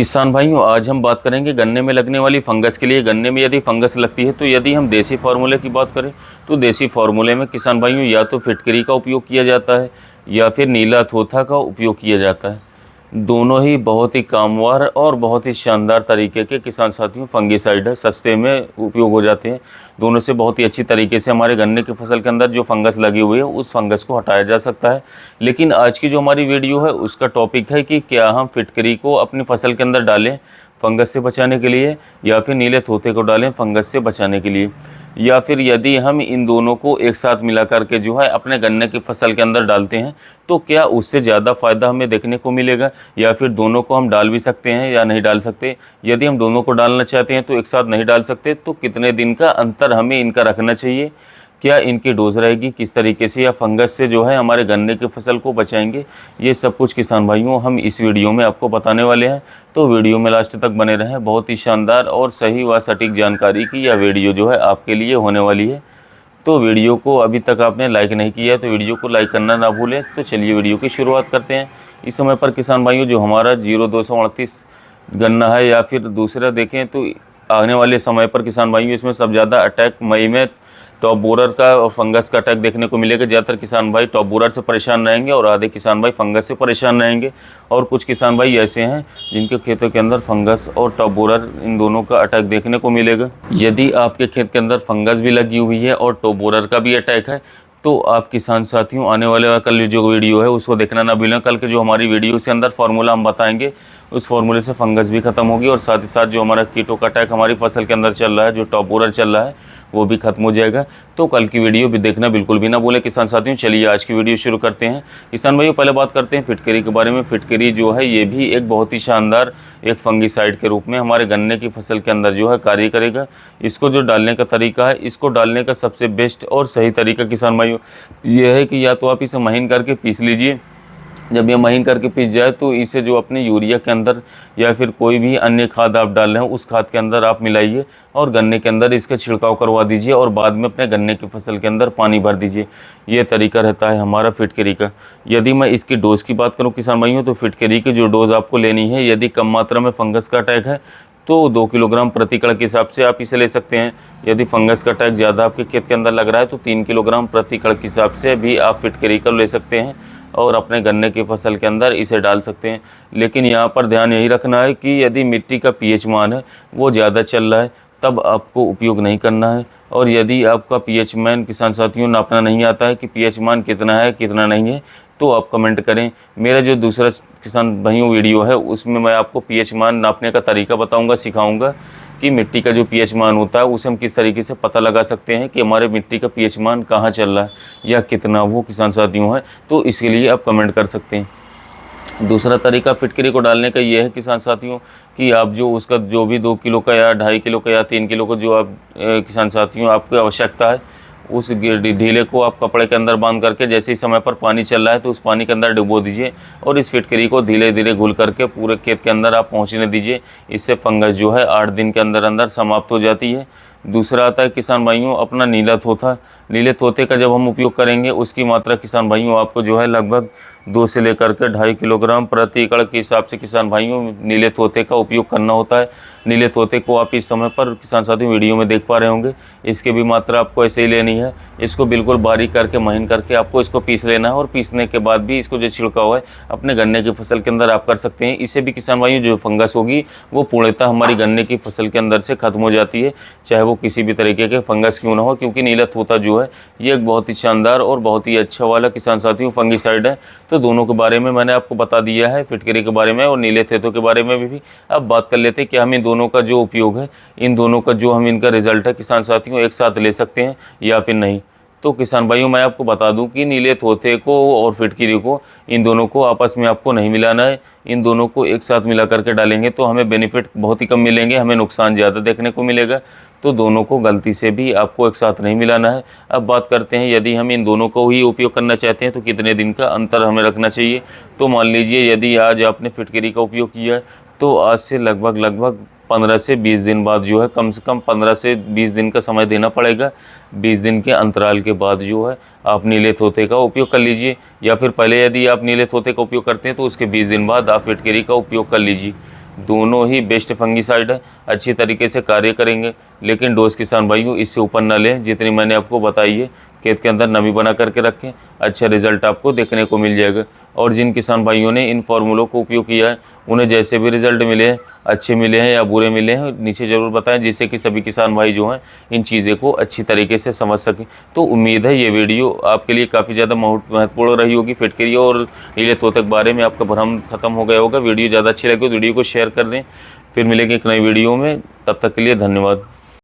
किसान भाइयों, आज हम बात करेंगे गन्ने में लगने वाली फंगस के लिए। गन्ने में यदि फंगस लगती है तो यदि हम देसी फार्मूले की बात करें तो देसी फार्मूले में किसान भाइयों या तो फिटकरी का उपयोग किया जाता है या फिर नीला थोथा का उपयोग किया जाता है। दोनों ही बहुत ही कामवार और बहुत ही शानदार तरीके के किसान साथियों फंगिसाइड है, सस्ते में उपयोग हो जाते हैं। दोनों से बहुत ही अच्छी तरीके से हमारे गन्ने की फसल के अंदर जो फंगस लगी हुई है उस फंगस को हटाया जा सकता है। लेकिन आज की जो हमारी वीडियो है उसका टॉपिक है कि क्या हम फिटकरी को अपनी फसल के अंदर डालें फंगस से बचाने के लिए या फिर नीले तोते को डालें फंगस से बचाने के लिए, या फिर यदि हम इन दोनों को एक साथ मिला करके जो है अपने गन्ने की फसल के अंदर डालते हैं तो क्या उससे ज़्यादा फ़ायदा हमें देखने को मिलेगा, या फिर दोनों को हम डाल भी सकते हैं या नहीं डाल सकते। यदि हम दोनों को डालना चाहते हैं तो एक साथ नहीं डाल सकते तो कितने दिन का अंतर हमें इनका रखना चाहिए, क्या इनकी डोज रहेगी, किस तरीके से या फंगस से जो है हमारे गन्ने की फसल को बचाएंगे, ये सब कुछ किसान भाइयों हम इस वीडियो में आपको बताने वाले हैं। तो वीडियो में लास्ट तक बने रहें, बहुत ही शानदार और सही व सटीक जानकारी की यह वीडियो जो है आपके लिए होने वाली है। तो वीडियो को अभी तक आपने लाइक नहीं किया है तो वीडियो को लाइक करना ना भूलें। तो चलिए वीडियो की शुरुआत करते हैं। इस समय पर किसान भाइयों जो हमारा 0238 गन्ना है या फिर दूसरा देखें तो आने वाले समय पर किसान भाइयों इसमें सब ज़्यादा अटैक मई में टॉप बोरर का और फंगस का अटैक देखने को मिलेगा। ज़्यादातर किसान भाई टॉप बोरर से परेशान रहेंगे और आधे किसान भाई फंगस से परेशान रहेंगे, और कुछ किसान भाई ऐसे हैं जिनके खेतों के अंदर फंगस और टॉप बोरर इन दोनों का अटैक देखने को मिलेगा। यदि आपके खेत के अंदर फंगस भी लगी हुई है और टॉप बोरर का भी अटैक है तो आप किसान साथियों आने वाले कल जो वीडियो है उसको देखना ना भूलें। कल के जो हमारी वीडियो के अंदर फार्मूला हम बताएंगे उस फार्मूले से फंगस भी खत्म होगी और साथ ही साथ जो हमारा कीटों का अटैक हमारी फसल के अंदर चल रहा है, जो टॉप बोरर चल रहा है, वो भी खत्म हो जाएगा। तो कल की वीडियो भी देखना बिल्कुल भी ना भूलें किसान साथियों। चलिए आज की वीडियो शुरू करते हैं। किसान भाइयों पहले बात करते हैं फिटकरी के बारे में। फिटकरी जो है ये भी एक बहुत ही शानदार एक फंगिसाइड के रूप में हमारे गन्ने की फसल के अंदर जो है कार्य करेगा। इसको जो डालने का तरीका है, इसको डालने का सबसे बेस्ट और सही तरीका किसान भाइयों ये है कि या तो आप इसे महीन करके पीस लीजिए। जब ये महीन करके पीस जाए तो इसे जो अपने यूरिया के अंदर या फिर कोई भी अन्य खाद आप डाल रहे हैं उस खाद के अंदर आप मिलाइए और गन्ने के अंदर इसका छिड़काव करवा दीजिए और बाद में अपने गन्ने की फसल के अंदर पानी भर दीजिए। ये तरीका रहता है हमारा फिटकरी का। यदि मैं इसकी डोज़ की बात करूँ किसान भाइयों तो फिटकरी की जो डोज़ आपको लेनी है, यदि कम मात्रा में फंगस का अटैक है तो 2 किलोग्राम प्रति एकड़ के हिसाब से आप इसे ले सकते हैं। यदि फंगस का अटैक ज़्यादा आपके खेत के अंदर लग रहा है तो 3 किलोग्राम प्रति एकड़ के हिसाब से भी आप फिटकरी का ले सकते हैं और अपने गन्ने की फसल के अंदर इसे डाल सकते हैं। लेकिन यहाँ पर ध्यान यही रखना है कि यदि मिट्टी का पीएच मान है वो ज़्यादा चल रहा है तब आपको उपयोग नहीं करना है, और यदि आपका पीएच मान किसान साथियों नापना नहीं आता है कि पीएच मान कितना है कितना नहीं है तो आप कमेंट करें। मेरा जो दूसरा किसान भाइयों वीडियो है उसमें मैं आपको पीएच मान नापने का तरीका बताऊँगा, सिखाऊँगा कि मिट्टी का जो पीएच मान होता है उसे हम किस तरीके से पता लगा सकते हैं कि हमारे मिट्टी का पीएच मान कहाँ चल रहा है या कितना वो किसान साथियों है, तो इसके लिए आप कमेंट कर सकते हैं। दूसरा तरीका फिटकरी को डालने का ये है किसान साथियों कि आप जो उसका जो भी 2 किलो का या 2.5 किलो का या 3 किलो का जो आप किसान साथियों आपको आवश्यकता है उस ढीले को आप कपड़े के अंदर बांध करके जैसे ही समय पर पानी चल रहा है तो उस पानी के अंदर डुबो दीजिए और इस फिटकरी को धीरे धीरे घुल करके पूरे खेत के अंदर आप पहुंचने दीजिए। इससे फंगस जो है 8 दिन के अंदर अंदर समाप्त हो जाती है। दूसरा आता है किसान भाइयों अपना नीला तोता। नीले तोते का जब हम उपयोग करेंगे उसकी मात्रा किसान भाइयों आपको जो है लगभग 2 से लेकर के 2.5 किलोग्राम प्रति एकड़ के हिसाब से किसान भाइयों नीले तोते का उपयोग करना होता है। नीले तोते को आप इस समय पर किसान साथियों वीडियो में देख पा रहे होंगे, इसके भी मात्रा आपको ऐसे ही लेनी है। इसको बिल्कुल बारीक करके महीन करके आपको इसको पीस लेना है और पीसने के बाद भी इसको जो छिड़काव है अपने गन्ने की फसल के अंदर आप कर सकते हैं। इससे भी किसान भाइयों जो फंगस होगी वो पूर्णतः हमारी गन्ने की फसल के अंदर से खत्म हो जाती है, चाहे वो किसी भी तरीके के फंगस क्यों ना हो, क्योंकि नीला तोता जो है ये एक बहुत ही शानदार और बहुत ही अच्छा वाला किसान साथियों फंगिसाइड है। तो दोनों के बारे में मैंने आपको बता दिया है, फिटकरी के बारे में और नीले तोते के बारे में भी। अब बात कर लेते हैं कि हम इन दोनों का जो उपयोग है, इन दोनों का जो हम इनका रिजल्ट है किसान साथियों एक साथ ले सकते हैं या फिर नहीं। तो किसान भाइयों मैं आपको बता दूं कि नीले तोते को और फिटकरी को इन दोनों को आपस में आपको नहीं मिलाना है। इन दोनों को एक साथ मिला करके डालेंगे तो हमें बेनिफिट बहुत ही कम मिलेंगे, हमें नुकसान ज़्यादा देखने को मिलेगा। तो दोनों को गलती से भी आपको एक साथ नहीं मिलाना है। अब बात करते हैं यदि हम इन दोनों को ही उपयोग करना चाहते हैं तो कितने दिन का अंतर हमें रखना चाहिए। तो मान लीजिए यदि आज आपने फिटकरी का उपयोग किया है तो आज से लगभग 15 से 20 दिन बाद जो है कम से कम 15 से 20 दिन का समय देना पड़ेगा। 20 दिन के अंतराल के बाद जो है आप नीले तोते का उपयोग कर लीजिए, या फिर पहले यदि आप नीले तोते का उपयोग करते हैं तो उसके 20 दिन बाद आप फिटकरी का उपयोग कर लीजिए। दोनों ही बेस्ट फंगिसाइड है, अच्छी तरीके से कार्य करेंगे। लेकिन डोज किसान भाइयों इससे ऊपर न लें, जितनी मैंने आपको बताई है। खेत के अंदर नमी बना करके रखें, अच्छा रिजल्ट आपको देखने को मिल जाएगा। और जिन किसान भाइयों ने इन फार्मूलों को उपयोग किया है, उन्हें जैसे भी रिजल्ट मिले हैं, अच्छे मिले हैं या बुरे मिले हैं, नीचे ज़रूर बताएं, जिससे कि सभी किसान भाई जो हैं इन चीज़ों को अच्छी तरीके से समझ सकें। तो उम्मीद है ये वीडियो आपके लिए काफ़ी ज़्यादा महत्वपूर्ण रही होगी। फिटकरी और नीले तोते के बारे में आपका भ्रम खत्म हो गया होगा। वीडियो ज़्यादा अच्छी लगी तो वीडियो को शेयर कर दें। फिर मिलेंगे एक नई वीडियो में, तब तक के लिए धन्यवाद।